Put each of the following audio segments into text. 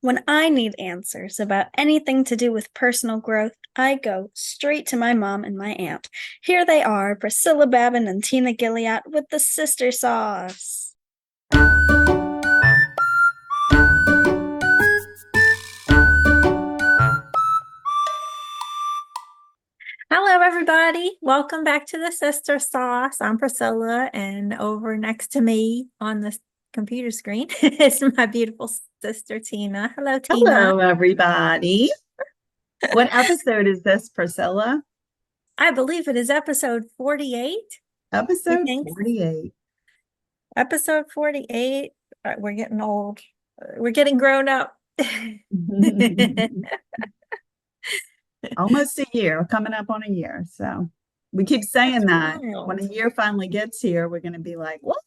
When I need answers about anything to do with personal growth, I go straight to my mom and my aunt. Here they are, Priscilla Babin and Tina Gilliat with the sister sauce. Hello, everybody. Welcome back to the Sister Sauce. I'm Priscilla, and over next to me on the computer screen is my beautiful sister, Tina. Hello, Tina. Hello, everybody. What episode is this, Priscilla? I believe it is episode 48. I Episode think 48. episode 48. We're getting old. We're getting grown up. Almost a year, coming up on a year. So we keep saying that when a Wild. year finally gets here, we're going to be like, what?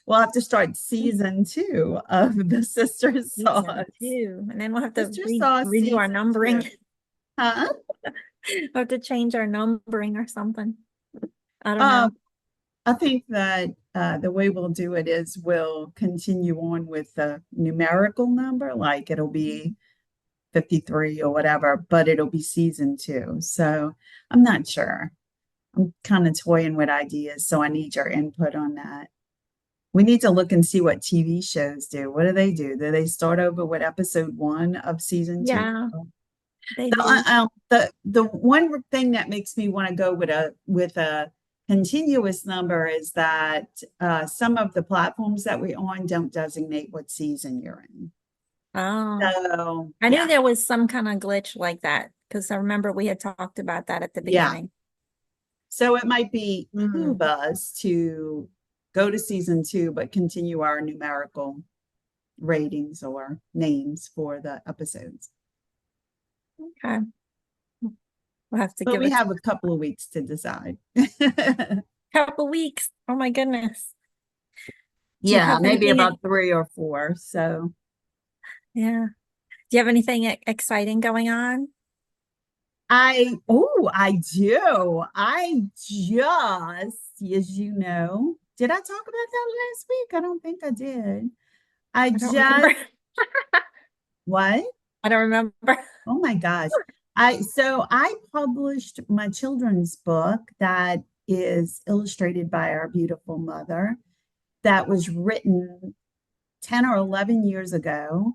We'll have to start season 2 of the Sister Sauce. Season 2. And then we'll have to Sister Sauce redo our season numbering. 2. Huh? We'll have to change our numbering or something. I don't know. I think that the way we'll do it is we'll continue on with the numerical number, like it'll be 53 or whatever, but it'll be season 2. So I'm not sure. I'm kind of toying with ideas, so I need your input on that. We need to look and see what TV shows do. What do they do? Do they start over with episode 1 of season 2? Yeah, they The, do. the one thing that makes me want to go with a continuous number is that some of the platforms that we're on don't designate what season you're in. Oh, So I knew yeah, there was some kind of glitch like that because I remember we had talked about that at the yeah. beginning. So it might be Mm. behoove us to go to season 2, but continue our numerical ratings or names for the episodes. Okay. We'll have to But give we it have a couple of weeks to decide. a couple weeks. Oh my goodness. Do you Yeah, have maybe anything? about 3 or 4. So Yeah. Do you have anything exciting going on? I do. I just, as you know, did I talk about that last week? I don't think I did. I I don't remember. just, what? I don't remember. Oh my gosh. I published my children's book that is illustrated by our beautiful mother that was written 10 or 11 years ago,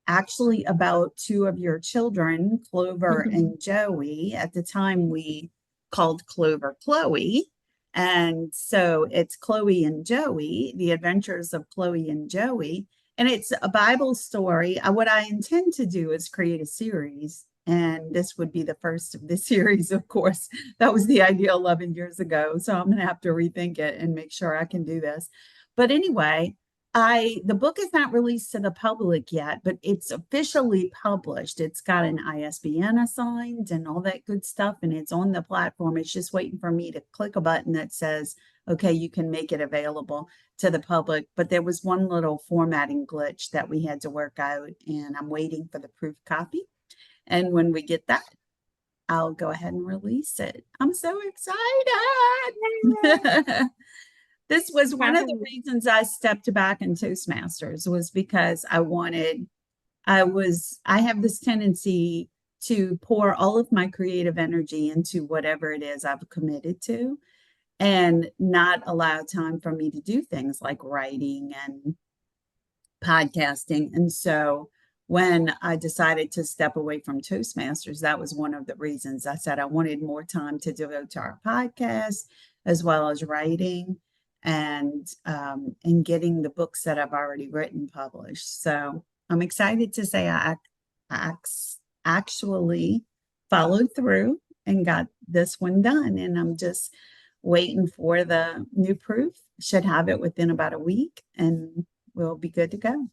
actually about 2 of your children, Clover and Joey. At the time, we called Clover Chloe. And so it's Chloe and Joey, the adventures of Chloe and Joey. And it's a Bible story. What I intend to do is create a series. And this would be the first of the series, of course. That was the idea 11 years ago. So I'm going to have to rethink it and make sure I can do this. But anyway, the book is not released to the public yet, but it's officially published. It's got an ISBN assigned and all that good stuff, and it's on the platform. It's just waiting for me to click a button that says, okay, you can make it available to the public. But there was one little formatting glitch that we had to work out, and I'm waiting for the proof copy. And when we get that, I'll go ahead and release it. I'm so excited. This was one of the reasons I stepped back in Toastmasters was because I have this tendency to pour all of my creative energy into whatever it is I've committed to and not allow time for me to do things like writing and podcasting. And so when I decided to step away from Toastmasters, that was one of the reasons. I said I wanted more time to devote to our podcast as well as writing and getting the books that I've already written published. So I'm excited to say I actually followed through and got this one done. And I'm just waiting for the new proof. Should have it within about a week and we'll be good to go.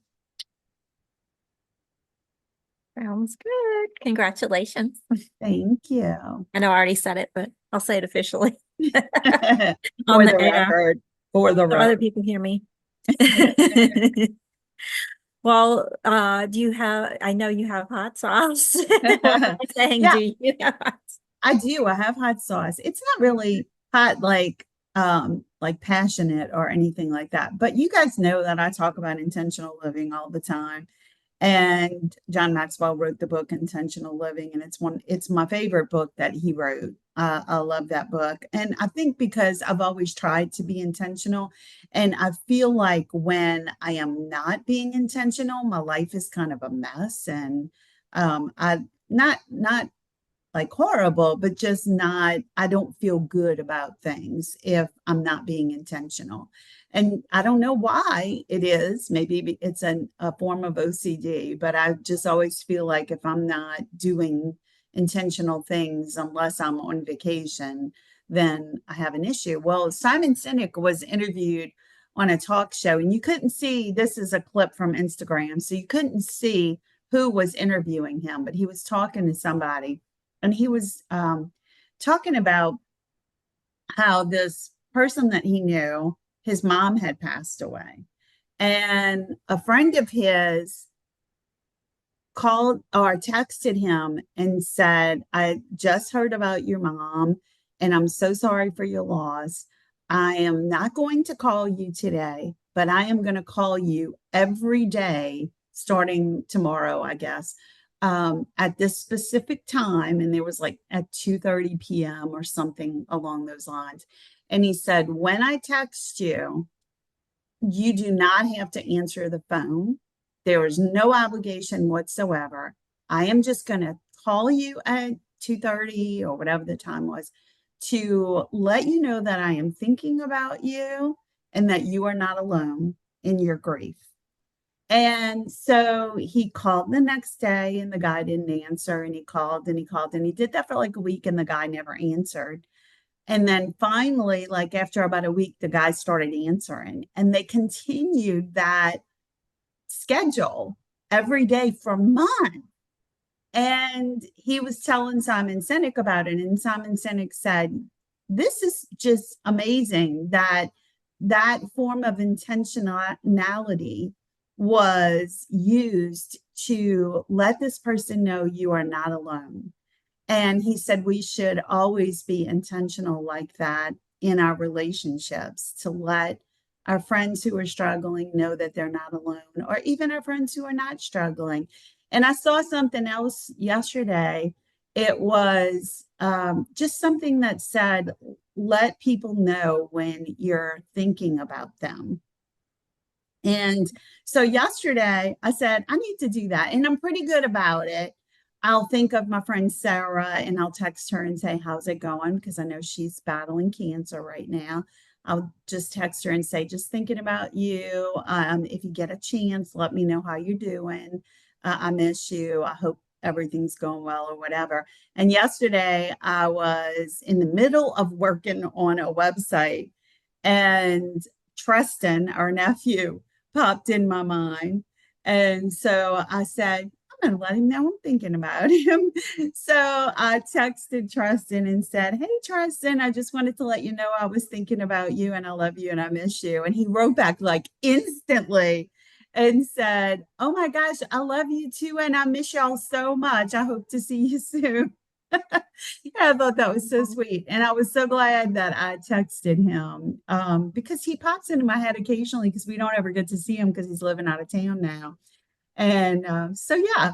Sounds good. Congratulations. Thank you. I know I already said it, but I'll say it officially For on the the air. record. For the So other record. people hear me. Well, do you have, I know you have hot sauce. What am I saying? Yeah, Do you have hot? I do. I have hot sauce. It's not really hot like like passionate or anything like that. But you guys know that I talk about intentional living all the time. And John Maxwell wrote the book Intentional Living, and it's my favorite book that he wrote. I love that book. And I think because I've always tried to be intentional, and I feel like when I am not being intentional, my life is kind of a mess. And I not like horrible, but just not, I don't feel good about things if I'm not being intentional. And I don't know why it is. Maybe it's a form of OCD, but I just always feel like if I'm not doing intentional things, unless I'm on vacation, then I have an issue. Well, Simon Sinek was interviewed on a talk show, and you couldn't see, this is a clip from Instagram, so you couldn't see who was interviewing him, but he was talking to somebody, and he was talking about how this person that he knew, his mom had passed away. And a friend of his called or texted him and said, I just heard about your mom and I'm so sorry for your loss. I am not going to call you today, but I am going to call you every day starting tomorrow, I guess, at this specific time. And there was like at 2:30 p.m. or something along those lines. And he said, when I text you, you do not have to answer the phone. There is no obligation whatsoever. I am just going to call you at 2:30 or whatever the time was to let you know that I am thinking about you and that you are not alone in your grief. And so he called the next day and the guy didn't answer, and he called and he called and he did that for like a week and the guy never answered. And then finally, like after about a week, the guy started answering and they continued that schedule every day for months. And he was telling Simon Sinek about it. And Simon Sinek said, this is just amazing that that form of intentionality was used to let this person know you are not alone. And he said we should always be intentional like that in our relationships to let our friends who are struggling know that they're not alone, or even our friends who are not struggling. And I saw something else yesterday. It was just something that said, let people know when you're thinking about them. And so yesterday I said, I need to do that. And I'm pretty good about it. I'll think of my friend Sarah and I'll text her and say, how's it going? Because I know she's battling cancer right now. I'll just text her and say, just thinking about you. If you get a chance, let me know how you're doing. I miss you. I hope everything's going well or whatever. And yesterday I was in the middle of working on a website, and Tristan, our nephew, popped in my mind. And so I said, I'm going to let him know I'm thinking about him. So I texted Tristan and said, hey, Tristan, I just wanted to let you know I was thinking about you and I love you and I miss you. And he wrote back like instantly and said, oh my gosh, I love you too. And I miss y'all so much. I hope to see you soon. I thought that was so sweet. And I was so glad that I texted him because he pops into my head occasionally because we don't ever get to see him because he's living out of town now. And so, yeah,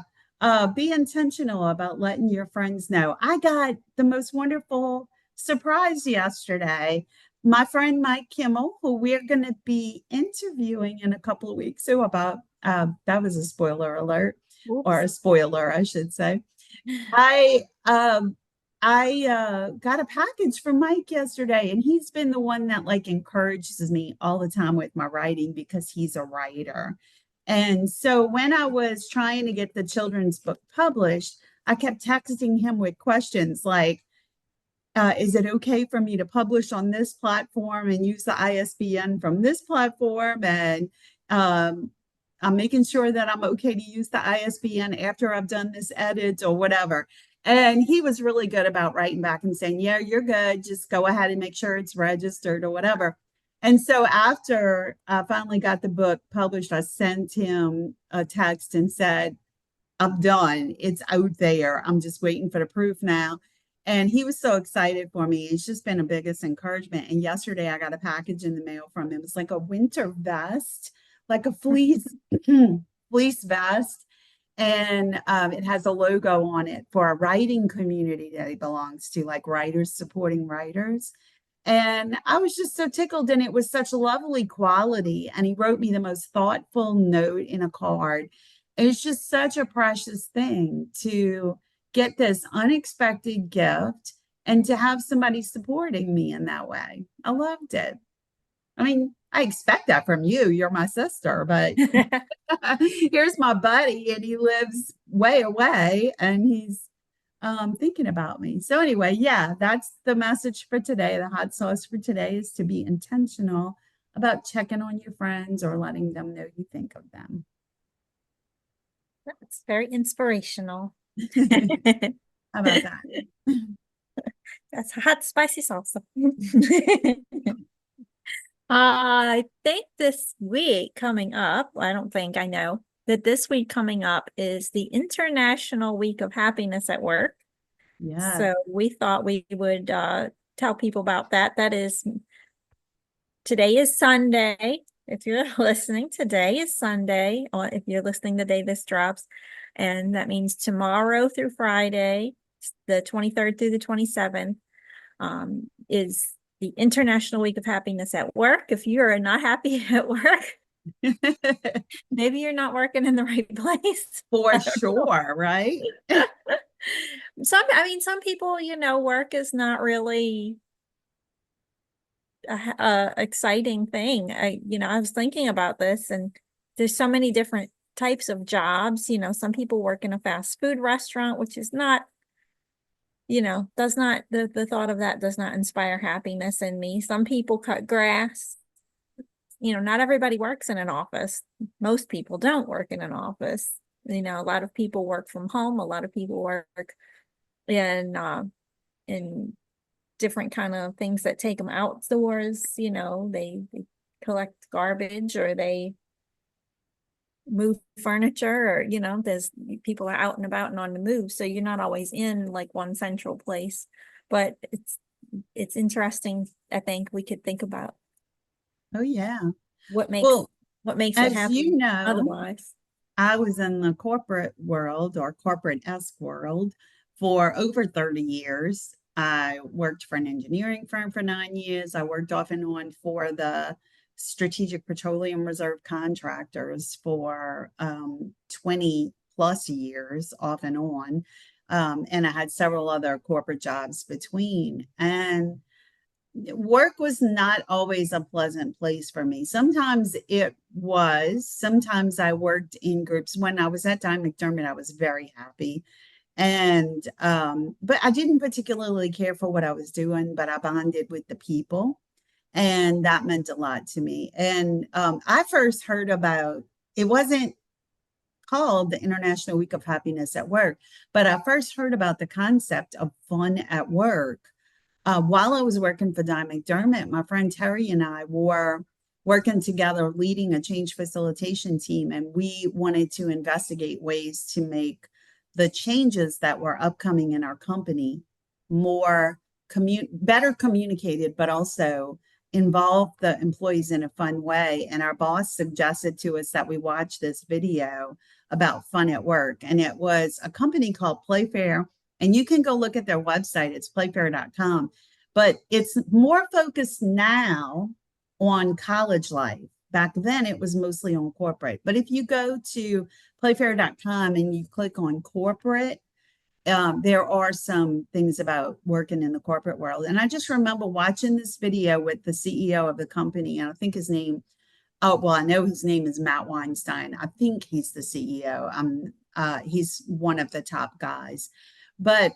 be intentional about letting your friends know. I got the most wonderful surprise yesterday. My friend Mike Kimmel, who we're going to be interviewing in a couple of weeks. So, about that was a spoiler alert, or Oops. a spoiler, I should say. I got a package from Mike yesterday, and he's been the one that like encourages me all the time with my writing because he's a writer. And so when I was trying to get the children's book published, I kept texting him with questions like, is it okay for me to publish on this platform and use the ISBN from this platform? And I'm making sure that I'm okay to use the ISBN after I've done this edit or whatever. And he was really good about writing back and saying, yeah, you're good. Just go ahead and make sure it's registered or whatever. And so after I finally got the book published, I sent him a text and said, I'm done. It's out there. I'm just waiting for the proof now. And he was so excited for me. It's just been a biggest encouragement. And yesterday I got a package in the mail from him. It's like a winter vest, like a fleece fleece vest. And it has a logo on it for a writing community that he belongs to, like writers supporting writers. And I was just so tickled, and it was such lovely quality. And he wrote me the most thoughtful note in a card. It's just such a precious thing to get this unexpected gift and to have somebody supporting me in that way. I loved it. I mean, I expect that from you. You're my sister, but here's my buddy, and he lives way away, and he's thinking about me. So anyway, yeah, that's the message for today. The hot sauce for today is to be intentional about checking on your friends or letting them know you think of them. That's very inspirational. How about that? That's hot, spicy salsa. I think this week coming up, I don't think I know that this week coming up is the International Week of Happiness at Work. Yeah. So we thought we would tell people about that. Today is Sunday. If you're listening, today is Sunday, or if you're listening the day this drops. And that means tomorrow through Friday, the 23rd through the 27th, is the International Week of Happiness at Work. If you're not happy at work, maybe you're not working in the right place. For sure, right? Some people, work is not really a exciting thing. I was thinking about this, and there's so many different types of jobs. Some people work in a fast food restaurant, which is not, does not, the thought of that does not inspire happiness in me. Some people cut grass. Not everybody works in an office. Most people don't work in an office. A lot of people work from home. A lot of people work in different kind of things that take them outdoors. They collect garbage, or they move furniture, or there's people are out and about and on the move, so you're not always in like one central place. But it's interesting. I think we could think about Oh, yeah. what makes Well, what makes it as happy you know, otherwise. I was in the corporate world or corporate-esque world for over 30 years. I worked for an engineering firm for 9 years. I worked off and on for the Strategic Petroleum Reserve contractors for 20 plus years, off and on. And I had several other corporate jobs between. And work was not always a pleasant place for me. Sometimes it was. Sometimes I worked in groups. When I was at Dime McDermott, I was very happy. And but I didn't particularly care for what I was doing, but I bonded with the people. And that meant a lot to me. And I first heard about it wasn't called the International Week of Happiness at Work, but I first heard about the concept of fun at work while I was working for Di McDermott. My friend Terry and I were working together, leading a change facilitation team, and we wanted to investigate ways to make the changes that were upcoming in our company more better communicated, but also involve the employees in a fun way. And our boss suggested to us that we watch this video about fun at work. And it was a company called Playfair. And you can go look at their website. It's playfair.com. But it's more focused now on college life. Back then, it was mostly on corporate. But if you go to playfair.com and you click on corporate, there are some things about working in the corporate world. And I just remember watching this video with the CEO of the company. And I think his name, I know his name is Matt Weinstein. I think he's the CEO. He's one of the top guys. But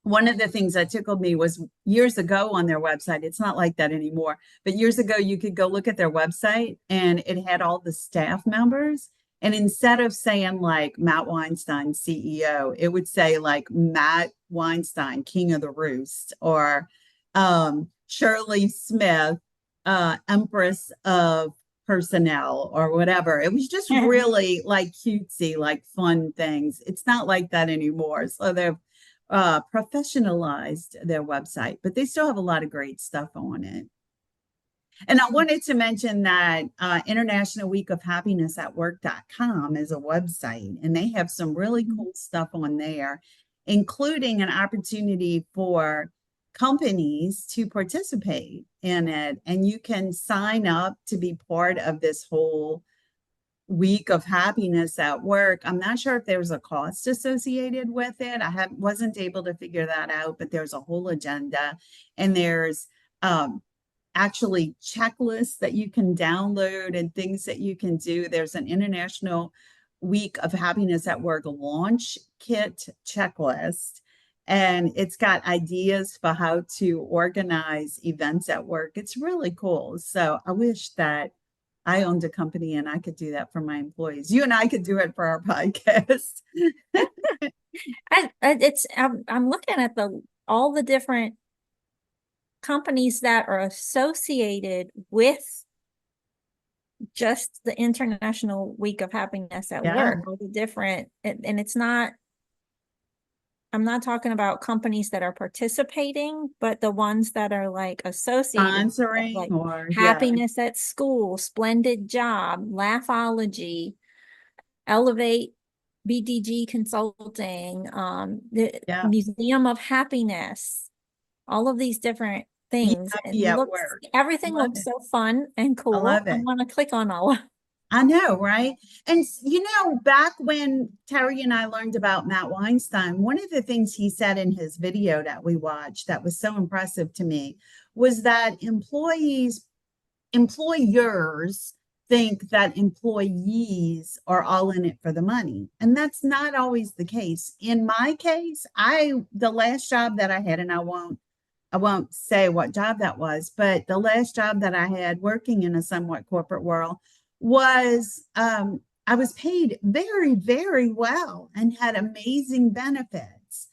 one of the things that tickled me was years ago on their website. It's not like that anymore, but years ago, you could go look at their website and it had all the staff members. And instead of saying like Matt Weinstein, CEO, it would say like Matt Weinstein, King of the Roost, or Shirley Smith, Empress of Personnel, or whatever. It was just really like cutesy, like fun things. It's not like that anymore. So they've professionalized their website, but they still have a lot of great stuff on it. And I wanted to mention that International Week of Happiness at Work.com is a website, and they have some really Mhm. cool stuff on there, including an opportunity for companies to participate in it. And you can sign up to be part of this whole week of happiness at work. I'm not sure if there's a cost associated with it. Wasn't able to figure that out, but there's a whole agenda, and there's um, actually checklists that you can download and things that you can do. There's an International Week of Happiness at Work launch kit checklist, and it's got ideas for how to organize events at work. It's really cool. So I wish that I owned a company and I could do that for my employees. You and I could do it for our podcast. I'm looking at all the different companies that are associated with just the International Week of Happiness at Yeah. Work, all the different, and it's not, I'm not talking about companies that are participating, but the ones that are like associated, Sponsoring like or, yeah, Happiness at School, Splendid Job, Laughology, Elevate, BDG Consulting, the yeah. Museum of Happiness, all of these different Be things. It happy at looks, work. I everything love looks it. so fun and I cool. love I it. want to click on all of I know, right? And back when Terry and I learned about Matt Weinstein, one of the things he said in his video that we watched that was so impressive to me was that employers think that employees are all in it for the money. And that's not always the case. In my case, the last job that I had, and I won't say what job that was, but the last job that I had working in a somewhat corporate world was I was paid very, very well and had amazing benefits.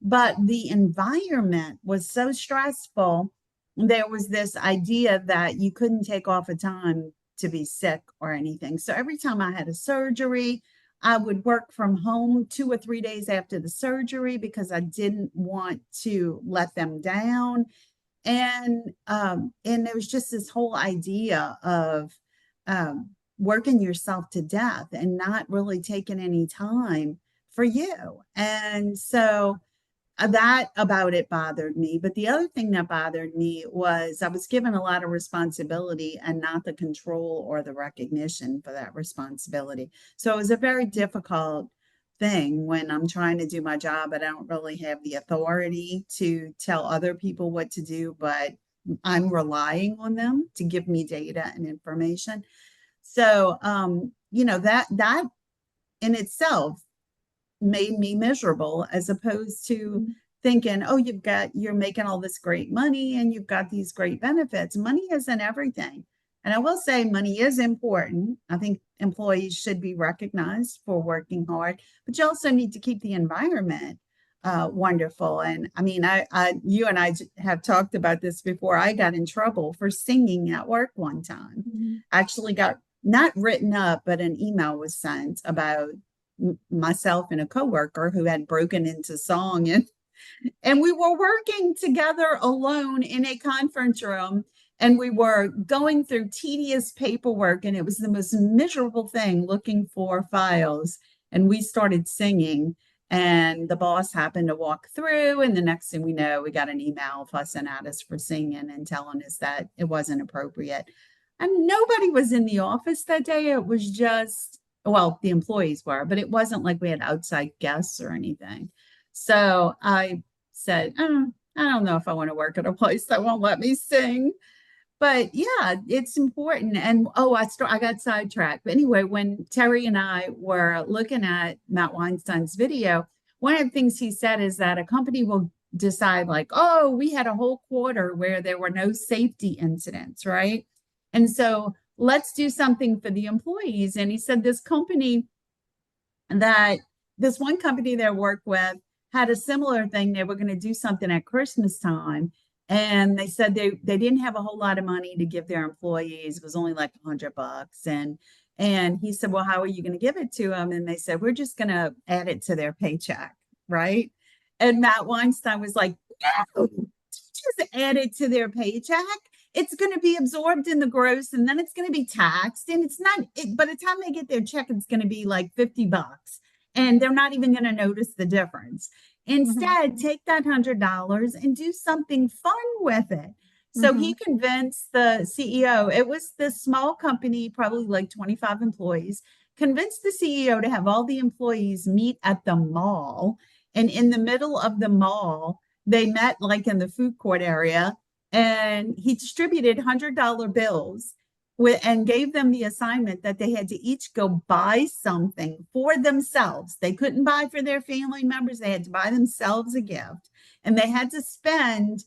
But the environment was so stressful. There was this idea that you couldn't take off a time to be sick or anything. So every time I had a surgery, I would work from home 2 or 3 days after the surgery because I didn't want to let them down. And there was just this whole idea of working yourself to death and not really taking any time for you. And so that about it bothered me. But the other thing that bothered me was I was given a lot of responsibility and not the control or the recognition for that responsibility. So it was a very difficult thing when I'm trying to do my job, but I don't really have the authority to tell other people what to do, but I'm relying on them to give me data and information. So, that in itself made me miserable as opposed to them. thinking, oh, you're making all this great money and you've got these great benefits. Money isn't everything. And I will say money is important. I think employees should be recognized for working hard, but you also need to keep the environment wonderful. And I mean, you and I have talked about this before. I got in trouble for singing at work one time. Mhm. I actually got not written up, but an email was sent about myself and a coworker who had broken into song, and we were working together alone in a conference room, and we were going through tedious paperwork, and it was the most miserable thing looking for files, and we started singing, and the boss happened to walk through, and the next thing we know, we got an email fussing at us for singing and telling us that it wasn't appropriate. And nobody was in the office that day. It was just, well, the employees were, but it wasn't like we had outside guests or anything. So I said, I don't know if I want to work at a place that won't let me sing. But yeah, it's important. And I got sidetracked. But anyway, when Terry and I were looking at Matt Weinstein's video, one of the things he said is that a company will decide, like, oh, we had a whole quarter where there were no safety incidents, right? And so let's do something for the employees. And he said that this one company they worked with had a similar thing. They were going to do something at Christmas time. And they said they didn't have a whole lot of money to give their employees. It was only like $100. And he said, well, how are you going to give it to them? And they said, we're just going to add it to their paycheck, right? And Matt Weinstein was like, no, just add it to their paycheck. It's going to be absorbed in the gross and then it's going to be taxed. And it's not, by the time they get their check, it's going to be like $50 and they're not even going to notice the difference. Mhm. Instead, take that $100 and do something fun with it. So he Mhm. convinced the CEO, it was this small company, probably like 25 employees, convinced the CEO to have all the employees meet at the mall. And in the middle of the mall, they met like in the food court area, and he distributed $100 bills and gave them the assignment that they had to each go buy something for themselves. They couldn't buy for their family members, they had to buy themselves a gift. And they had to spend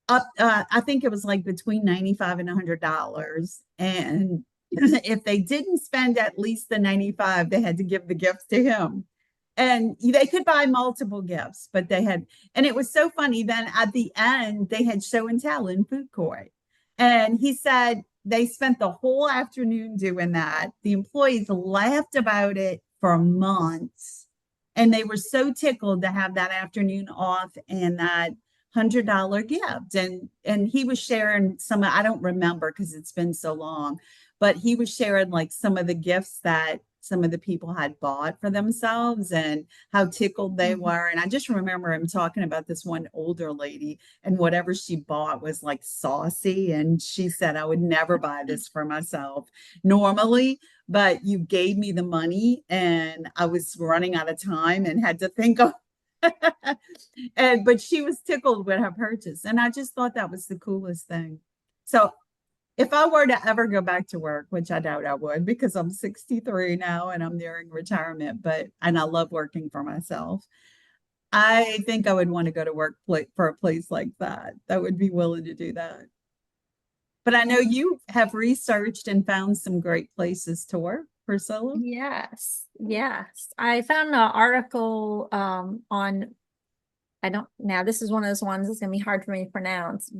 up, I think it was like between 95 and $100. And if they didn't spend at least the 95, they had to give the gifts to him. And they could buy multiple gifts, but they had, and it was so funny. Then at the end, they had show and tell in food court. And he said they spent the whole afternoon doing that. The employees laughed about it for months. And they were so tickled to have that afternoon off and that $100 gift. And he was sharing some, I don't remember because it's been so long, but he was sharing like some of the gifts that some of the people had bought for themselves and how tickled they Mhm. were. And I just remember him talking about this one older lady, and whatever she bought was like saucy. And she said, I would never buy this for myself normally, but you gave me the money and I was running out of time and had to think of and but she was tickled with her purchase. And I just thought that was the coolest thing. So if I were to ever go back to work, which I doubt I would because I'm 63 now and I'm nearing retirement, but and I love working for myself. I think I would want to go to work for a place like that that would be willing to do that. But I know you have researched and found some great places to work, Priscilla. Yes, yes. I found an article on, I don't, now this is one of those ones that's gonna be hard for me to pronounce.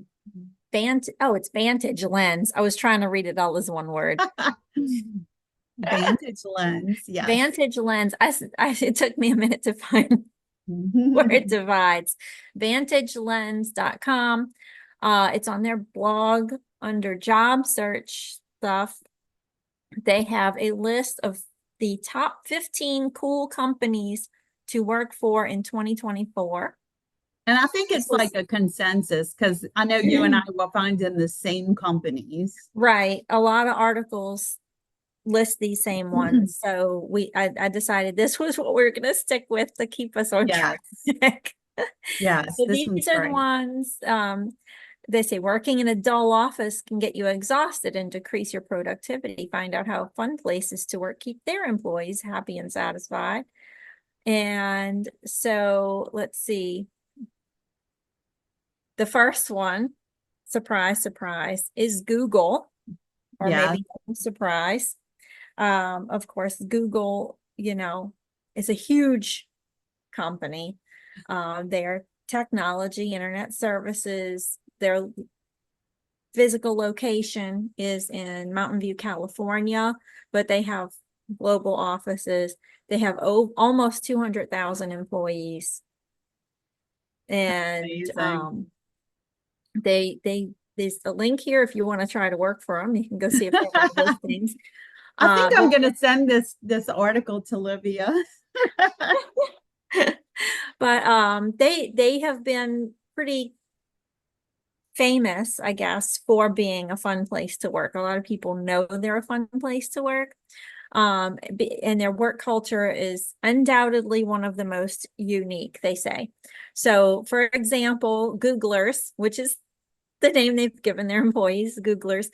It's Vantage Lens. I was trying to read it all as one word. Vantage lens, yes. Vantage Lens. It took me a minute to find where it divides. VantageLens.com. It's on their blog under job search stuff. They have a list of the top 15 cool companies to work for in 2024. And I think This it's like was a consensus because I know you and I will find in the same companies. right. A lot of articles list these same ones. So I decided this was what we are going to stick with to keep us on Yes. track. Yes. So This one's these are the great. ones, they say working in a dull office can get you exhausted and decrease your productivity. Find out how fun places to work keep their employees happy and satisfied. And so let's see. The first one, surprise, surprise, is Google, or Yeah. maybe no surprise. Of course, Google, is a huge company. Their technology, internet services, their physical location is in Mountain View, California, but they have global offices. They have almost 200,000 employees. And Amazing. there's a link here if you want to try to work for them. You can go see if they have listings. I think I'm But going to send this article to Livia. they have been pretty famous, I guess, for being a fun place to work. A lot of people know they're a fun place to work. And their work culture is undoubtedly one of the most unique, they say. So, for example, Googlers, which is the name they've given their employees, Googlers.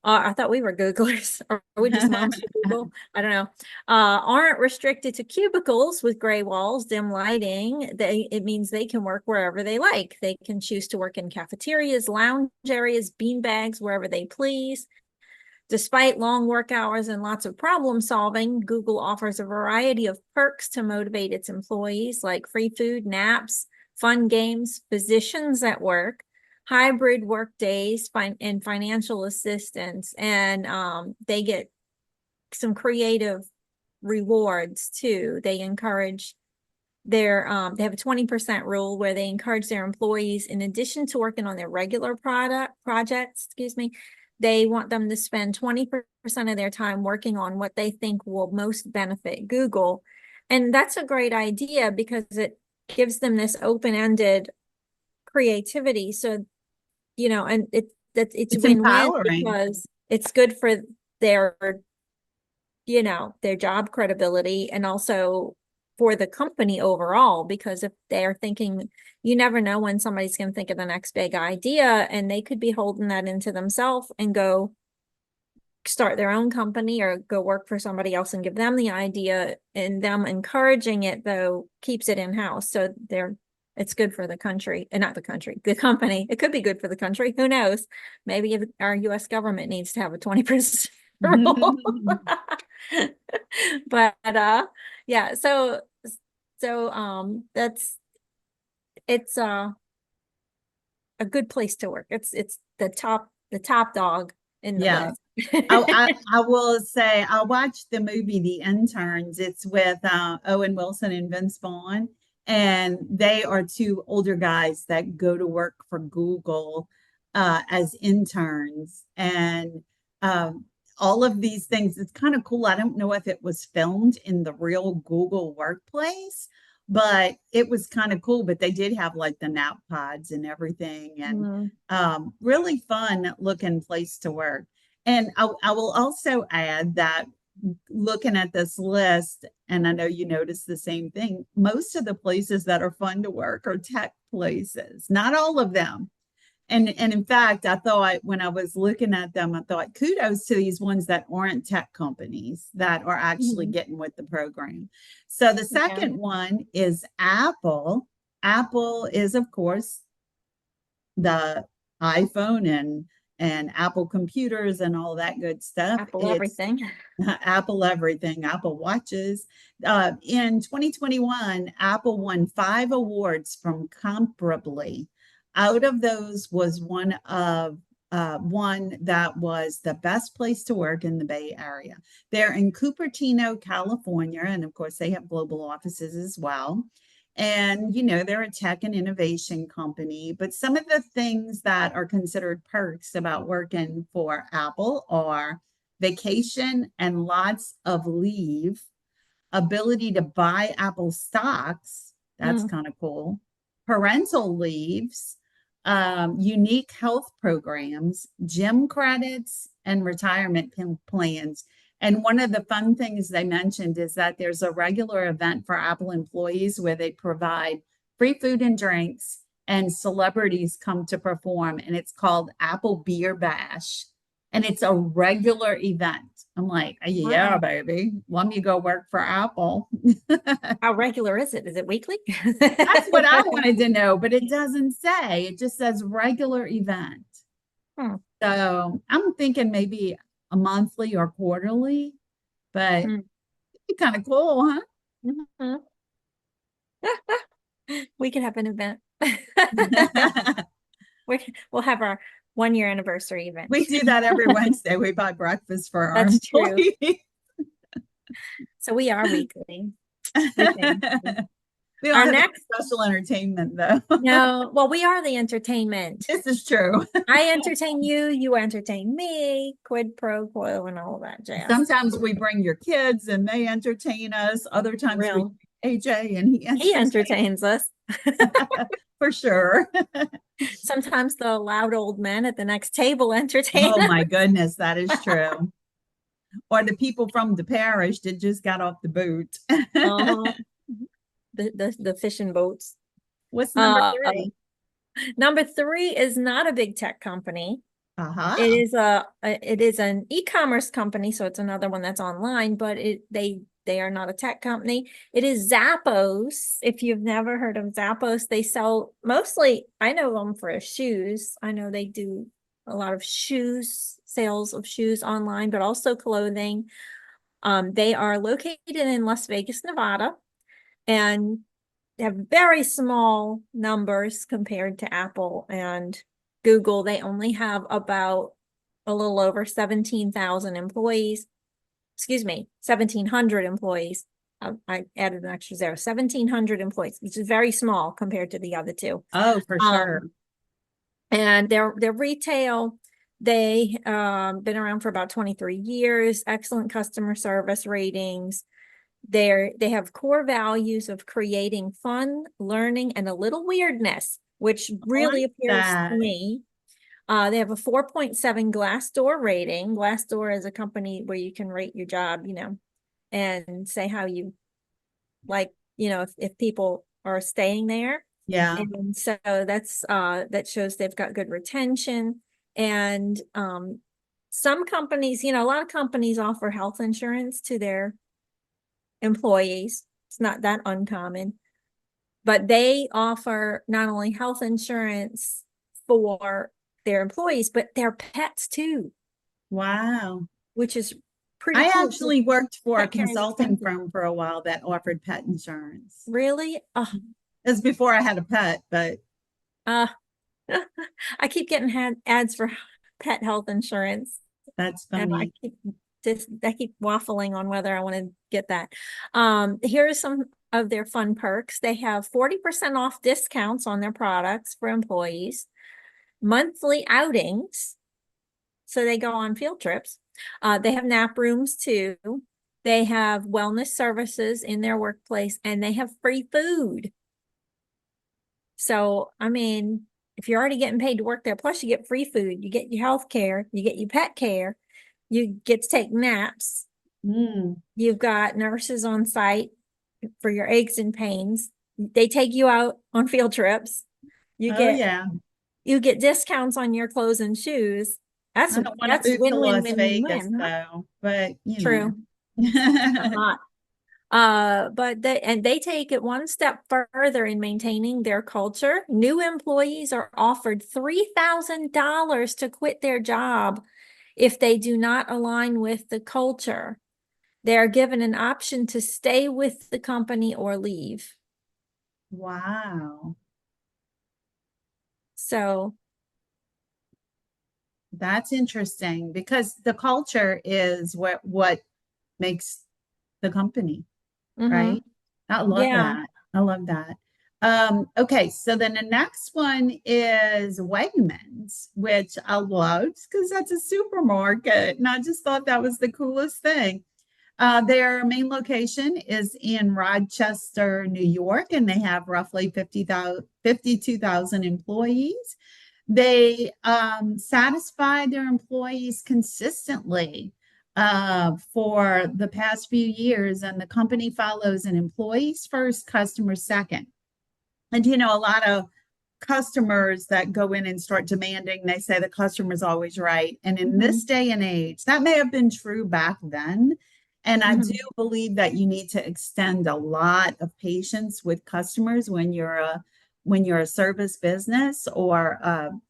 I thought we were Googlers. Are we just moms who Google? I don't know. Aren't restricted to cubicles with gray walls, dim lighting. It means they can work wherever they like. They can choose to work in cafeterias, lounge areas, bean bags, wherever they please. Despite long work hours and lots of problem solving, Google offers a variety of perks to motivate its employees, like free food, naps, fun games, physicians at work, hybrid work days, and financial assistance. And they get some creative rewards too. They encourage they have a 20% rule where they encourage their employees, in addition to working on their regular projects, excuse me, they want them to spend 20% of their time working on what they think will most benefit Google. And that's a great idea because it gives them this open-ended creativity. So, and it's It's win-win empowering. because it's good for their their job credibility and also for the company overall, because if they're thinking, you never know when somebody's going to think of the next big idea and they could be holding that into themselves and go start their own company or go work for somebody else and give them the idea, and them encouraging it though keeps it in-house. So it's good for the country, and not the country, the company. It could be good for the country. Who knows? Maybe if our US government needs to have a 20% rule. But yeah, that's it's a good place to work. It's the top dog in the Yeah. book. I will say I watched the movie The Interns. It's with Owen Wilson and Vince Vaughn, and they are two older guys that go to work for Google as interns, and um, all of these things. It's kind of cool. I don't know if it was filmed in the real Google workplace, but it was kind of cool. But they did have like the nap pods and everything, and Mm, really fun looking place to work. And I will also add that looking at this list, and I know you notice the same thing, most of the places that are fun to work are tech places, not all of them. And in fact, I thought when I was looking at them, I thought kudos to these ones that aren't tech companies that are actually mhm. getting with the program. So the Yeah, second one is Apple. Apple is, of course, the iPhone and Apple computers and all that good stuff. Apple It's everything. Apple everything, Apple watches. In 2021, Apple won 5 awards from Comparably. Out of those was one that was the best place to work in the Bay Area. They're in Cupertino, California, and of course they have global offices as well. And, they're a tech and innovation company, but some of the things that are considered perks about working for Apple are vacation and lots of leave, ability to buy Apple stocks. That's Mm, kind of cool. Parental leaves, unique health programs, gym credits, and retirement plans. And one of the fun things they mentioned is that there's a regular event for Apple employees where they provide free food and drinks, and celebrities come to perform. And it's called Apple Beer Bash. And it's a regular event. I'm like, yeah, wow. baby. Let me go work for Apple. How regular is it? Is it weekly? That's what I wanted to know, but it doesn't say. It just says regular event. Hmm. So I'm thinking maybe a monthly or quarterly, but Hmm. it'd be kind of cool, Mhm. We could have an event. huh? We'll have our 1 year anniversary event. We do that every Wednesday. We buy breakfast for our That's true. employees. So we are weekly. We technically. We don't Our have any next, special entertainment though. no, well, we are the entertainment. This is true. I entertain you, you entertain me, quid pro quo, and all that jazz. Sometimes we bring your kids and they entertain us. Other times we Real. AJ and he He entertains entertains us. for sure. Sometimes the loud old men at the next table entertain Oh us. my goodness, that is true. Or the people from the parish that just got off the boat. Uh-huh. The fishing boats. What's number Uh, uh, three? Number three is not a big tech company. It Uh-huh. is it is an e-commerce company, so it's another one that's online, but they are not a tech company. It is Zappos. If you've never heard of Zappos, they sell mostly, I know them for shoes. I know they do a lot of sales of shoes online, but also clothing. They are located in Las Vegas, Nevada, and have very small numbers compared to Apple and Google. They only have about a little over 17,000 employees. Excuse me, 1,700 employees. I added an extra zero, 1,700 employees, which is very small compared to the other two. Oh, for sure. And their retail, they been around for about 23 years, excellent customer service ratings. They have core values of creating fun, learning, and a little weirdness, which I really like appeals to that. me. They have a 4.7 Glassdoor rating. Glassdoor is a company where you can rate your job, and say how you like, if people are staying there. Yeah. And so that shows they've got good retention. And some companies, a lot of companies offer health insurance to their employees. It's not that uncommon, but they offer not only health insurance for their employees, but their pets too, Wow. which is pretty I cool. actually worked for a Pet care is consulting expensive. firm for a while that offered pet insurance. Really? Oh, It was before I had a pet, but uh, I keep getting ads for pet health insurance, that's and funny. I keep waffling on whether I want to get that. Here are some of their fun perks. They have 40% off discounts on their products for employees, monthly outings, so they go on field trips. They have nap rooms too. They have wellness services in their workplace, and they have free food. So, I mean, if you're already getting paid to work there, plus you get free food, you get your health care, you get your pet care, you get to take naps. Mm. You've got nurses on site for your aches and pains. They take you out on field trips. You Oh, get yeah. you get discounts on your clothes and shoes. That's I don't want to that's move to win win Las win win Vegas win, huh? though, but True. Hot. But they take it one step further in maintaining their culture. New employees are offered $3,000 to quit their job if they do not align with the culture. They are given an option to stay with the company or leave. Wow. So, That's interesting because the culture is what makes the company, mhm. right? I love Yeah. that. I love that. Okay, so then the next one is Wegmans, which I loved because that's a supermarket. And I just thought that was the coolest thing. Their main location is in Rochester, New York, and they have roughly 52,000 employees. They satisfy their employees consistently for the past few years, and the company follows an employees first, customers second. And a lot of customers that go in and start demanding, they say the customer's always right. And in this Mhm. day and age, that may have been true back then. And I do Mhm. believe that you need to extend a lot of patience with customers when you're a service business or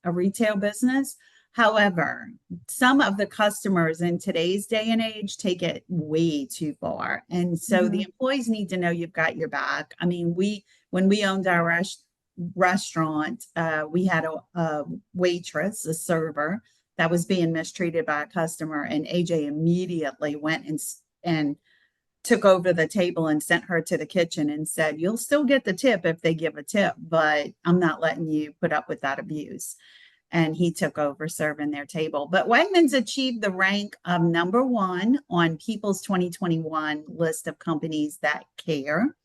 a retail business. However, some of the customers in today's day and age take it way too far. And so the Mhm. employees need to know you've got your back. I mean, when we owned our restaurant, we had a waitress, a server that was being mistreated by a customer, and AJ immediately went and took over the table and sent her to the kitchen and said, "You'll still get the tip if they give a tip, but I'm not letting you put up with that abuse." And he took over serving their table. But Wegmans achieved the rank of number one on People's 2021 list of companies that care.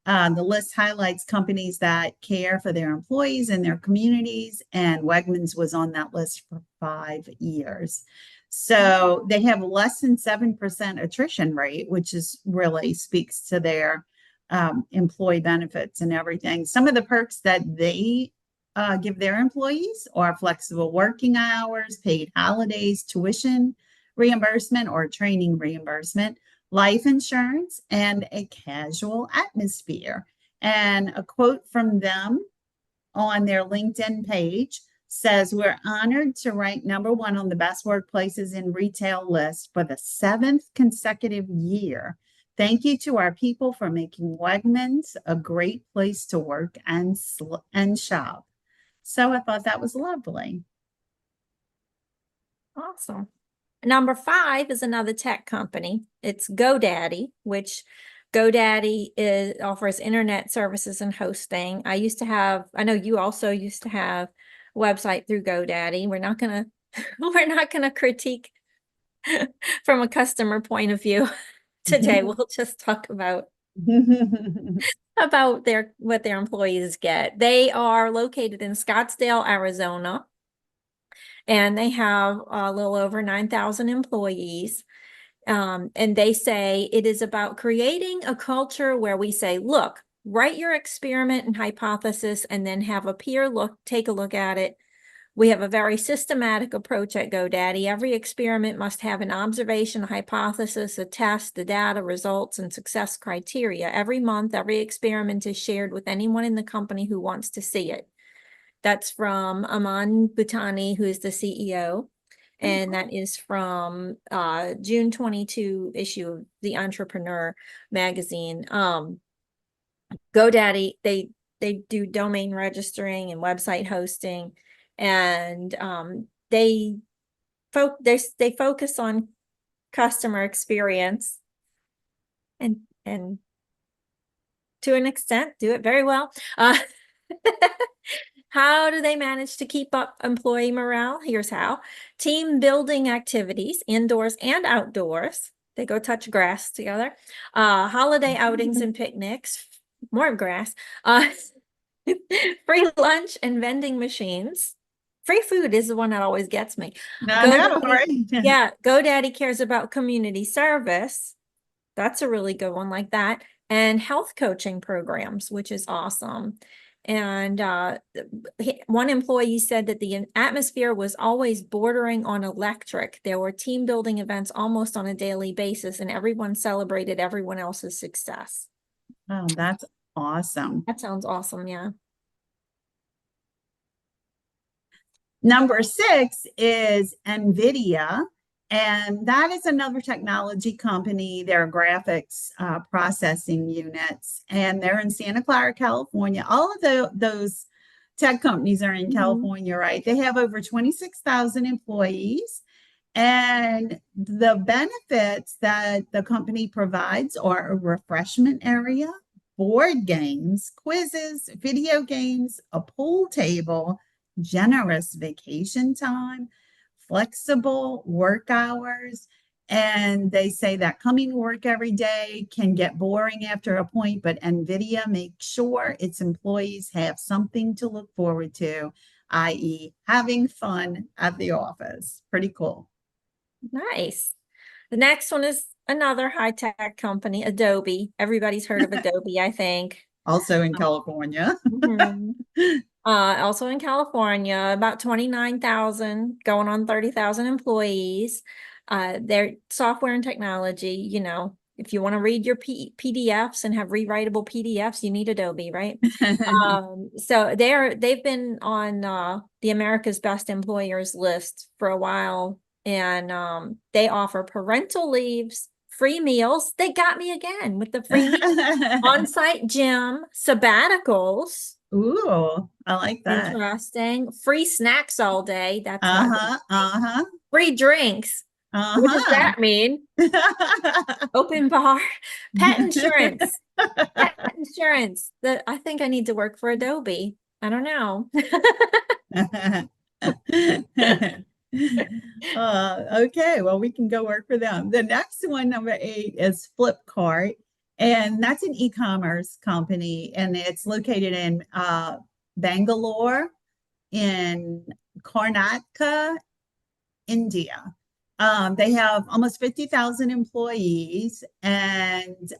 The list highlights companies that care for their employees and their communities, and Wegmans was on that list for 5 years. So they have less than 7% attrition rate, which is really speaks to their employee benefits and everything. Some of the perks that they give their employees are flexible working hours, paid holidays, tuition reimbursement or training reimbursement, life insurance, and a casual atmosphere. And a quote from them on their LinkedIn page says, "We're honored to rank number one on the best workplaces in retail list for the seventh consecutive year. Thank you to our people for making Wegmans a great place to work and shop." So I thought that was lovely. Awesome. Number 5 is another tech company. It's GoDaddy, which offers internet services and hosting. I know you also used to have a website through GoDaddy. We're not gonna we're not gonna critique from a customer point of view today. We'll just talk about what their employees get. They are located in Scottsdale, Arizona, and they have a little over 9,000 employees. And they say it is about creating a culture where we say, look, write your experiment and hypothesis, and then have a peer take a look at it. We have a very systematic approach at GoDaddy. Every experiment must have an observation, a hypothesis, a test, the data, results, and success criteria. Every month, every experiment is shared with anyone in the company who wants to see it. That's from Aman Bhutani, who is the CEO. And that is from June 22 issue of the Entrepreneur magazine. GoDaddy, they do domain registering and website hosting, and they focus on customer experience and to an extent do it very well. How do they manage to keep up employee morale? Here's how. Team building activities, indoors and outdoors. They go touch grass together. Holiday outings and picnics, more grass. Free lunch and vending machines. Free food is the one that always gets me. No, no, right? Yeah, GoDaddy cares about community service. That's a really good one like that. And health coaching programs, which is awesome. And one employee said that the atmosphere was always bordering on electric. There were team building events almost on a daily basis, and everyone celebrated everyone else's success. Oh, that's awesome. That sounds awesome, yeah. Number 6 is NVIDIA, and that is another technology company. They're graphics processing units, and they're in Santa Clara, California. All of those tech companies are in California, right? They have over 26,000 employees, and the benefits that the company provides are a refreshment area, board games, quizzes, video games, a pool table, generous vacation time, flexible work hours. And they say that coming to work every day can get boring after a point, but NVIDIA makes sure its employees have something to look forward to, i.e., having fun at the office. Pretty cool. Nice. The next one is another high-tech company, Adobe. Everybody's heard of Adobe, I think. Also in California. Also in California, about 29,000, going on 30,000 employees. Their software and technology, if you want to read your PDFs and have rewritable PDFs, you need Adobe, right? So they've been on the America's Best Employers list for a while, and they offer parental leaves, free meals. They got me again with the free on-site gym, sabbaticals. Ooh, I like that. Interesting. Free snacks all day. That's not free drinks. What does that mean? Open bar. Pet insurance. Pet insurance. I think I need to work for Adobe. I don't know. Okay, well, we can go work for them. The next one, number 8, is Flipkart, and that's an e-commerce company, and it's located in Bangalore, in Karnataka, India. They have almost 50,000 employees, and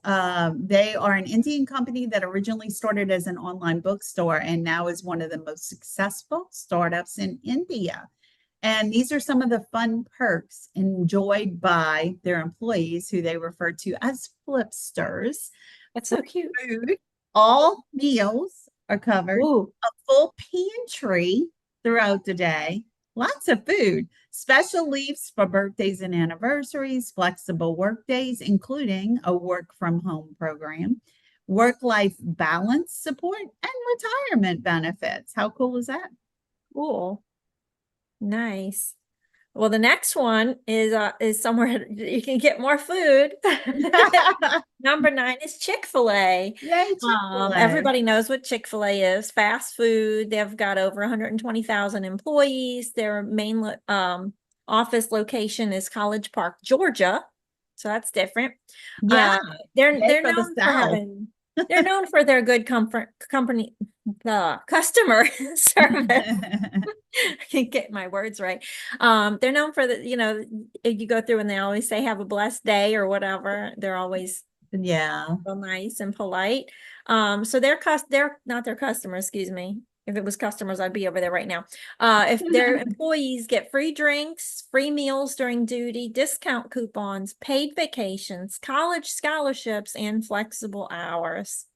they are an Indian company that originally started as an online bookstore and now is one of the most successful startups in India. And these are some of the fun perks enjoyed by their employees, who they refer to as flipsters. That's so cute. Food, all meals are covered. Ooh. A full pantry throughout the day. Lots of food. Special leaves for birthdays and anniversaries. Flexible work days, including a work from home program. Work-life balance support and retirement benefits. How cool is that? Cool. Nice. Well, the next one is somewhere you can get more food. Number 9 is Chick-fil-A. Yay, Chick-fil-A. Everybody knows what Chick-fil-A is. Fast food. They've got over 120,000 employees. Their main office location is College Park, Georgia. So that's different. Yeah, Uh, they're yay they're for the known for South. having they're known for their good comfort company customer service. I can't get my words right. They're known for if you go through and they always say have a blessed day or whatever. They're always Yeah. real nice and polite. So they're not their customers, excuse me. If it was customers, I'd be over there right now. If their employees get free drinks, free meals during duty, discount coupons, paid vacations, college scholarships, and flexible hours.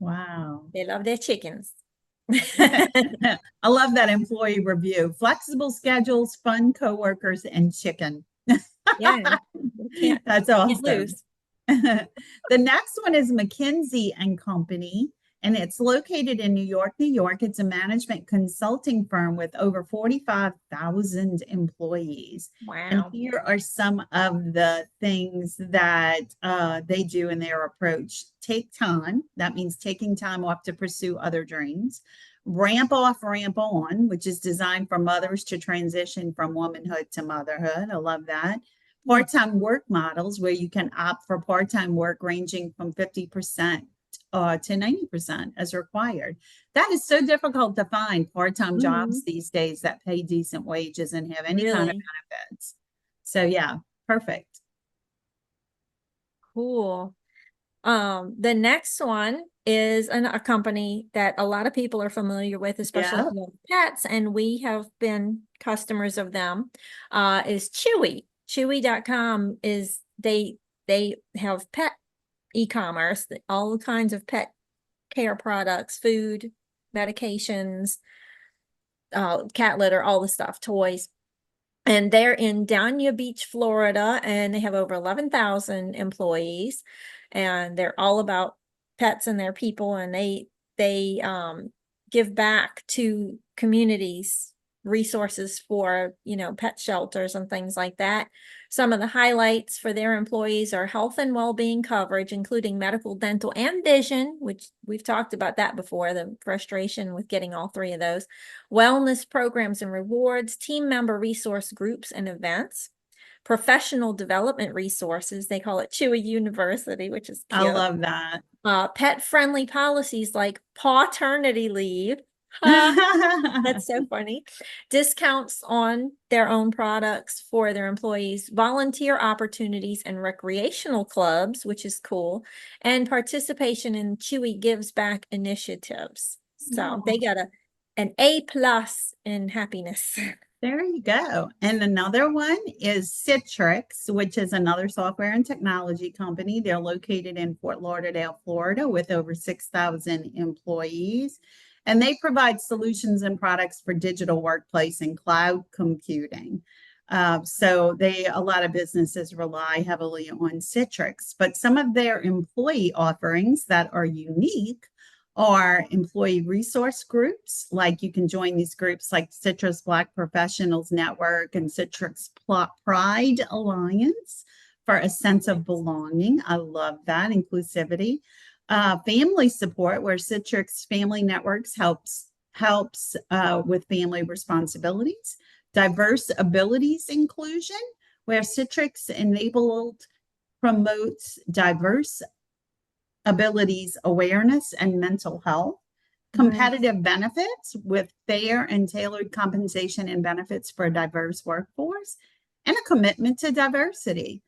Wow. They love their chickens. I love that employee review. Flexible schedules, fun coworkers, and chicken. Yeah, That's can't awesome. lose. The next one is McKinsey and Company, and it's located in New York, New York. It's a management consulting firm with over 45,000 employees. And Wow. here are some of the things that they do in their approach. Take time. That means taking time off to pursue other dreams. Ramp off, ramp on, which is designed for mothers to transition from womanhood to motherhood. I love that. Part-time work models where you can opt for part-time work ranging from 50% to 90% as required. That is so difficult to find part-time jobs Mhm. these days that pay decent wages and have any kind of Really benefits. So yeah, perfect. cool. The next one is a company that a lot of people are familiar with, especially if Yeah. you have pets, and we have been customers of them, is Chewy. Chewy.com is they have pet e-commerce, all kinds of pet care products, food, medications, cat litter, all the stuff, toys. And they're in Dania Beach, Florida, and they have over 11,000 employees, and they're all about pets and their people, and they give back to communities, resources for, pet shelters and things like that. Some of the highlights for their employees are health and well-being coverage, including medical, dental, and vision, which we've talked about that before, the frustration with getting all three of those. Wellness programs and rewards, team member resource groups and events, professional development resources. They call it Chewy University, which is I cute. love that. Pet-friendly policies like paternity leave. Ha, that's so funny. Discounts on their own products for their employees, volunteer opportunities and recreational clubs, which is cool, and participation in Chewy Gives Back initiatives. So they Oh, got an A+ in happiness. there you go. And another one is Citrix, which is another software and technology company. They're located in Fort Lauderdale, Florida, with over 6,000 employees. And they provide solutions and products for digital workplace and cloud computing. A lot of businesses rely heavily on Citrix, but some of their employee offerings that are unique are employee resource groups. Like you can join these groups like Citrus Black Professionals Network and Citrus Pride Alliance for a sense of belonging. I love that inclusivity. Family support, where Citrix Family Networks helps with family responsibilities. Diverse abilities inclusion, where Citrix enabled promotes diverse abilities awareness and mental health, Nice. competitive benefits with fair and tailored compensation and benefits for a diverse workforce, and a commitment to diversity.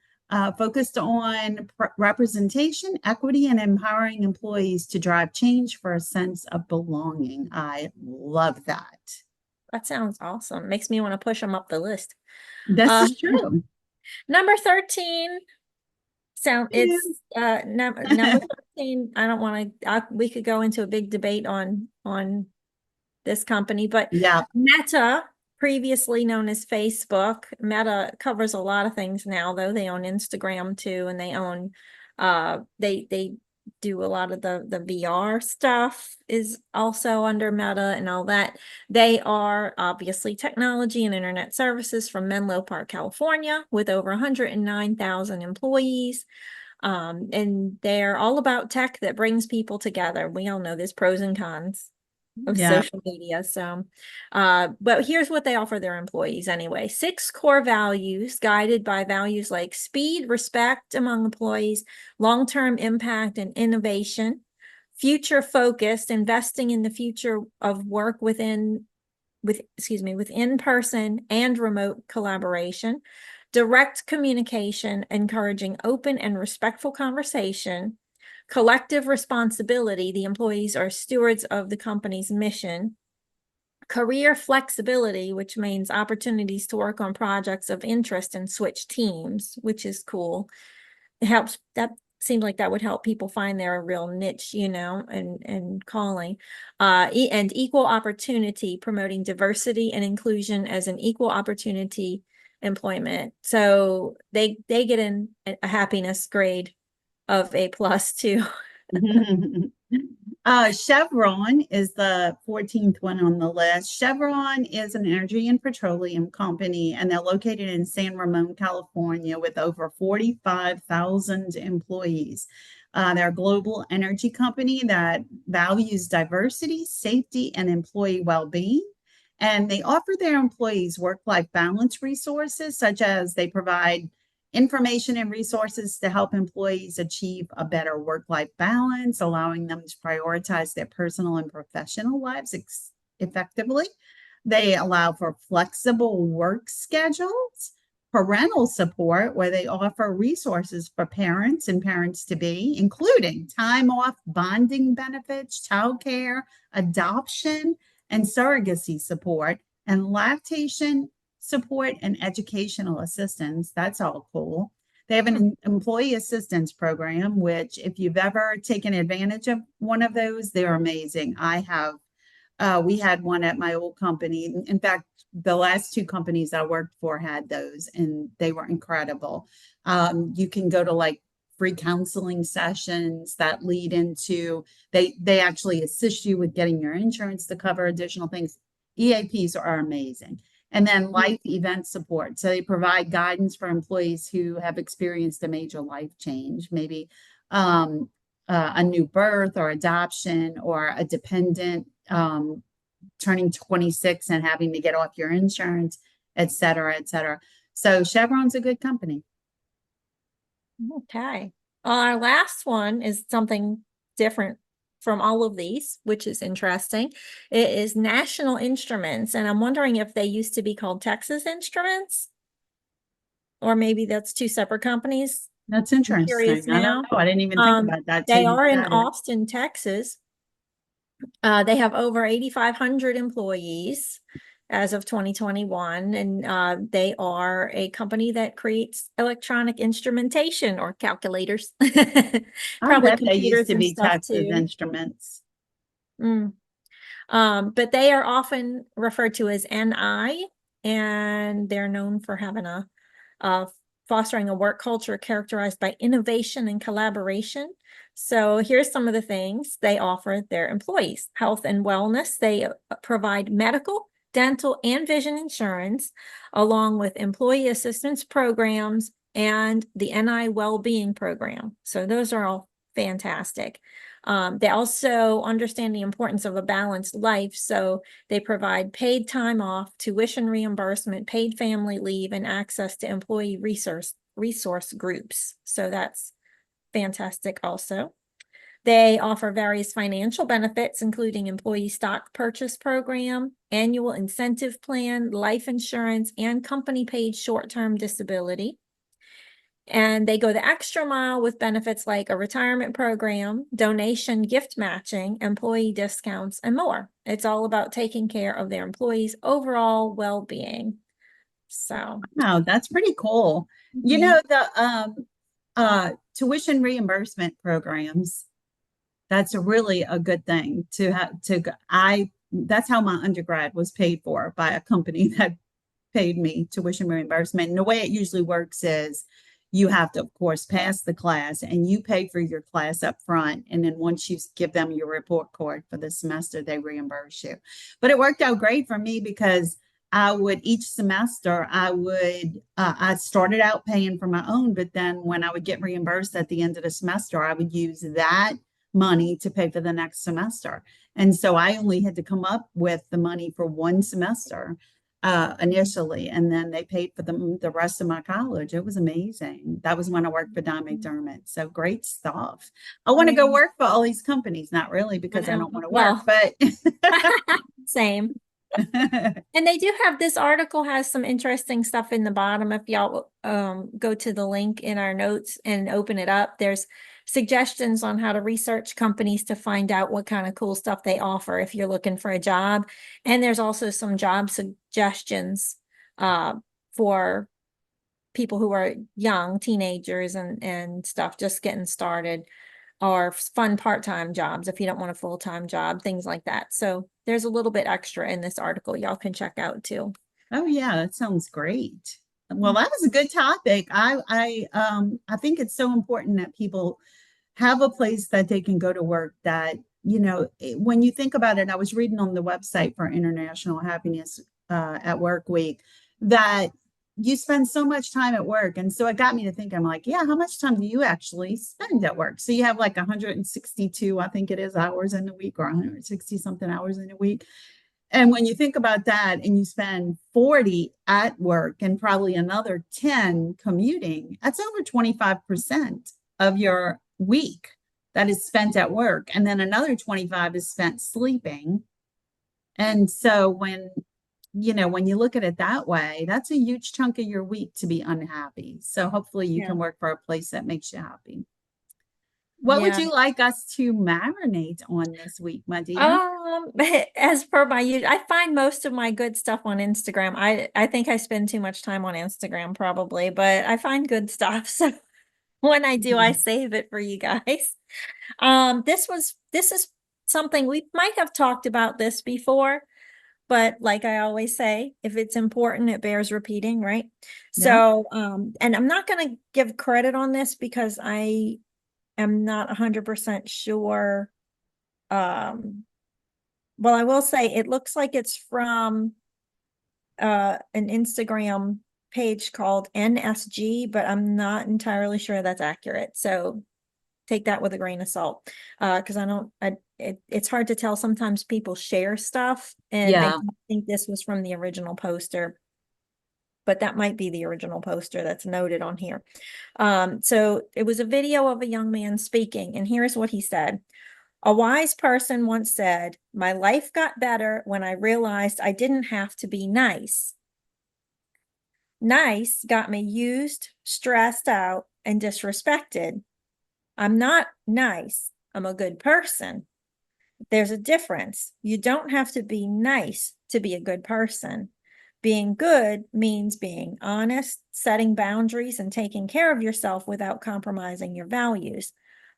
Focused on representation, equity, and empowering employees to drive change for a sense of belonging. I love that. That sounds awesome. Makes me want to push them up the list. This Uh, is true. Number 13. It's number 13. I don't want to, we could go into a big debate on this company, but Yeah. Meta, previously known as Facebook, Meta covers a lot of things now, though. They own Instagram too, and they own they do a lot of the VR stuff is also under Meta and all that. They are obviously technology and internet services from Menlo Park, California, with over 109,000 employees. And they're all about tech that brings people together. We all know there's pros and cons of Yeah. social media. So, but here's what they offer their employees anyway. 6 core values guided by values like speed, respect among employees, long-term impact and innovation, future focused, investing in the future of work with in-person and remote collaboration, direct communication, encouraging open and respectful conversation, collective responsibility, the employees are stewards of the company's mission, career flexibility, which means opportunities to work on projects of interest and switch teams, which is cool. It helps, that seems like that would help people find their real niche, and calling. And equal opportunity, promoting diversity and inclusion as an equal opportunity employment. So they get in a happiness grade of A+ too. Chevron is the 14th one on the list. Chevron is an energy and petroleum company, and they're located in San Ramon, California, with over 45,000 employees. They're a global energy company that values diversity, safety, and employee well-being. And they offer their employees work-life balance resources, such as they provide information and resources to help employees achieve a better work-life balance, allowing them to prioritize their personal and professional lives effectively. They allow for flexible work schedules, parental support, where they offer resources for parents and parents-to-be, including time off, bonding benefits, childcare, adoption, and surrogacy support, and lactation support and educational assistance. That's all cool. They have an employee assistance program, which if you've ever taken advantage of one of those, they're amazing. I have. We had one at my old company. In fact, the last 2 companies I worked for had those, and they were incredible. You can go to like free counseling sessions that lead into, they actually assist you with getting your insurance to cover additional things. EAPs are amazing. And then life event support. So they provide guidance for employees who have experienced a major life change, maybe a new birth or adoption, or a dependent turning 26 and having to get off your insurance, et cetera, et cetera. So Chevron's a good company. Okay. Our last one is something different from all of these, which is interesting. It is National Instruments, and I'm wondering if they used to be called Texas Instruments, or maybe that's 2 separate companies. That's I'm curious interesting. I don't now. know. I didn't even think about that till They you are in said it. Austin, Texas. They have over 8,500 employees as of 2021, and they are a company that creates electronic instrumentation or calculators, I probably bet they used computers to and be stuff Texas too. Instruments. Mm. But they are often referred to as NI, and they're known for having uh, fostering a work culture characterized by innovation and collaboration. So here's some of the things they offer their employees: health and wellness. They provide medical, dental, and vision insurance, along with employee assistance programs and the NI well-being program. So those are all fantastic. They also understand the importance of a balanced life, so they provide paid time off, tuition reimbursement, paid family leave, and access to employee resource groups. So that's fantastic also. They offer various financial benefits, including employee stock purchase program, annual incentive plan, life insurance, and company paid short-term disability. And they go the extra mile with benefits like a retirement program, donation, gift matching, employee discounts, and more. It's all about taking care of their employees' overall well-being. So, Wow, that's pretty cool. You mhm. know, the tuition reimbursement programs, that's really a good thing to have that's how my undergrad was paid for, by a company that paid me tuition reimbursement. And the way it usually works is you have to, of course, pass the class and you pay for your class up front. And then once you give them your report card for the semester, they reimburse you. But it worked out great for me because I would each semester, I started out paying for my own, but then when I would get reimbursed at the end of the semester, I would use that money to pay for the next semester. And so I only had to come up with the money for one semester initially, and then they paid for the rest of my college. It was amazing. That was when I worked for Don McDermott. So great stuff. I want to go Yeah. work for all these companies, not really because I don't want to work, Well, but same. And they do have this article has some interesting stuff in the bottom. If y'all go to the link in our notes and open it up, there's suggestions on how to research companies to find out what kind of cool stuff they offer if you're looking for a job. And there's also some job suggestions for people who are young, teenagers and stuff, just getting started, or fun part-time jobs if you don't want a full-time job, things like that. So there's a little bit extra in this article y'all can check out too. oh yeah, that sounds great. Well, that was a good topic. I think it's so important that people have a place that they can go to work that, when you think about it, I was reading on the website for International Happiness at Work Week that you spend so much time at work. And so it got me to think, I'm like, yeah, how much time do you actually spend at work? So you have like 162, I think it is, hours in a week, or 160 something hours in a week. And when you think about that and you spend 40 at work and probably another 10 commuting, that's over 25% of your week that is spent at work. And then another 25 is spent sleeping. And so when you look at it that way, that's a huge chunk of your week to be unhappy. So hopefully you Yeah. can work for a place that makes you happy. What would Yeah. you like us to marinate on this week, my dear? As per my use, I find most of my good stuff on Instagram. I think I spend too much time on Instagram probably, but I find good stuff. So when I do, I save it for you guys. This is something we might have talked about this before, but like I always say, if it's important, it bears repeating, right? Yeah. So, and I'm not going to give credit on this because I am not 100% sure. Well, I will say it looks like it's from an Instagram page called NSG, but I'm not entirely sure that's accurate. So take that with a grain of salt. Because it's hard to tell. Sometimes people share stuff, and I Yeah. don't think this was from the original poster, but that might be the original poster that's noted on here. So it was a video of a young man speaking, and here's what he said. A wise person once said, "My life got better when I realized I didn't have to be nice. Nice got me used, stressed out, and disrespected. I'm not nice. I'm a good person. There's a difference. You don't have to be nice to be a good person. Being good means being honest, setting boundaries, and taking care of yourself without compromising your values.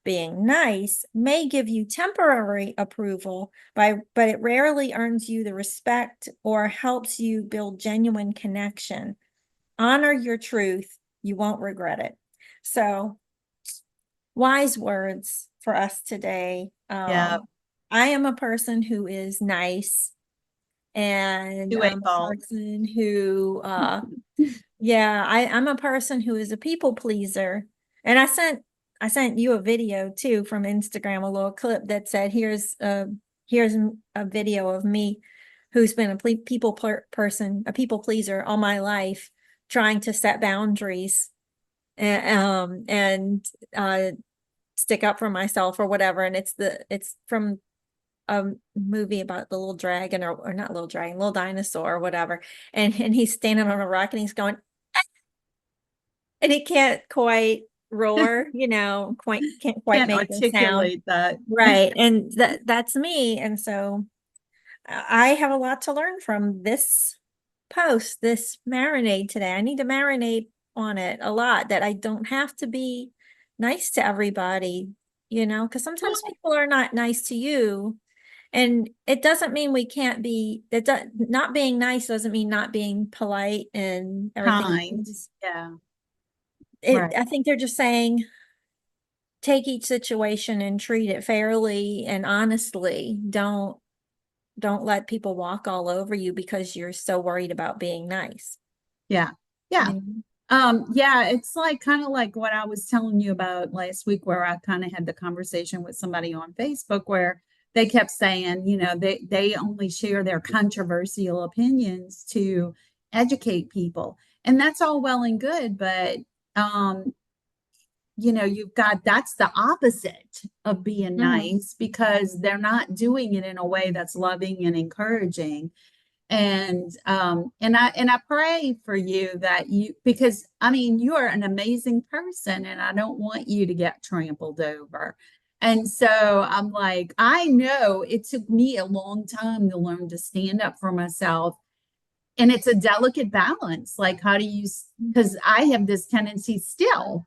Being nice may give you temporary approval, but it rarely earns you the respect or helps you build genuine connection. Honor your truth. You won't regret it." So, wise words for us today. Yeah. I am a person who is nice, and You I'm ain't a fault. person who yeah, I'm a person who is a people pleaser. And I sent you a video too from Instagram, a little clip that said, here's a video of me who's been a person, a people pleaser all my life, trying to set boundaries and stick up for myself or whatever. And it's from a movie about the little dragon, or not little dragon, little dinosaur or whatever. And he's standing on a rock and he's going, and he can't quite roar, can't quite Can't make a sound. articulate that. Right. And that's me. And so I have a lot to learn from this post, this marinade today. I need to marinate on it a lot, that I don't have to be nice to everybody, because sometimes Well, people are not nice to you. And it doesn't mean we can't be that. Not being nice doesn't mean not being polite and everything. kind. Yeah. Right. I think they're just saying take each situation and treat it fairly and honestly. Don't let people walk all over you because you're so worried about being nice. Yeah. Yeah. You know? Yeah, it's like kind of like what I was telling you about last week, where I kind of had the conversation with somebody on Facebook where they kept saying, they only share their controversial opinions to educate people. And that's all well and good, but you've got that's the opposite of being Mhm. nice because they're not doing it in a way that's loving and encouraging. And I pray for you that you, because I mean you are an amazing person and I don't want you to get trampled over. And so I'm like, I know it took me a long time to learn to stand up for myself, and it's a delicate balance. Like, how do you, because I have this tendency still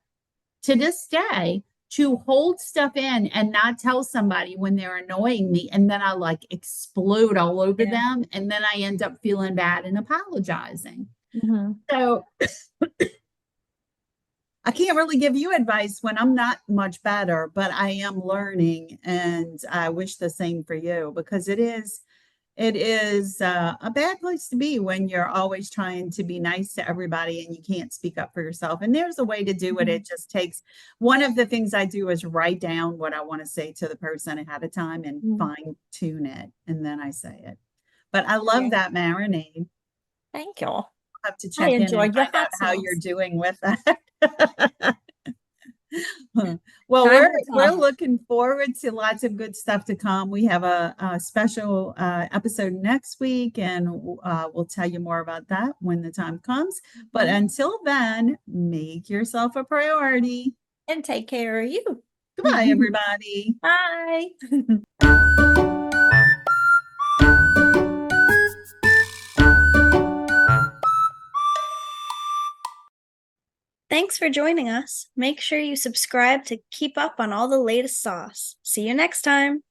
to this day to hold stuff in and not tell somebody when they're annoying me. And then I like explode all over Yeah. them. And then I end up feeling bad and apologizing. Mhm. So I can't really give you advice when I'm not much better, but I am learning. And I wish the same for you, because it is a bad place to be when you're always trying to be nice to everybody and you can't speak up for yourself. And there's a way to do it. Mhm. It just takes, one of the things I do is write down what I want to say to the person ahead of time and Mhm. fine tune it. And then I say it. But I love Yeah. that marinade. Thank you. I'll have to I check in and enjoyed your find out hot how you're sauce. doing with that. Well, Time we're will we're tell. looking forward to lots of good stuff to come. We have a special episode next week, and we'll tell you more about that when the time comes. But Mhm. until then, make yourself a priority. And take care of you. Goodbye, everybody. Bye. Thanks for joining us. Make sure you subscribe to keep up on all the latest sauce. See you next time.